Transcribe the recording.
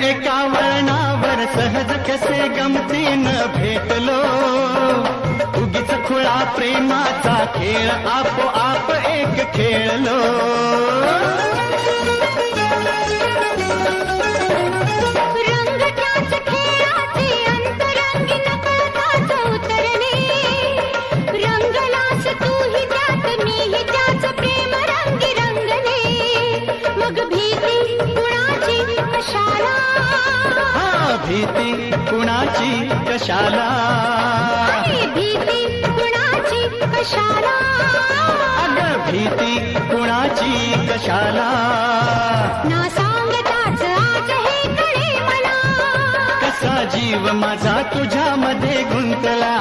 एका वळणावर सहज कसे गमतीनं भेटलो, उगीच खुळा प्रेमाचा खेळ आपोआप एक खेळलो. रंग त्याच खेळाचे अंतरंगी नकळताच उतरले, रंगलास तूही त्यात मीही त्याच प्रेम रंगी रंगले. मग भीती कुणाची कशाला, भीती कुणाची कशाला, भीती कुणाची कशाला, अगं भीती कुणाची कशाला. ना सांगताच आज हे कळे मला, कसा जीव माझा तुझ्यामध्ये गुंतला.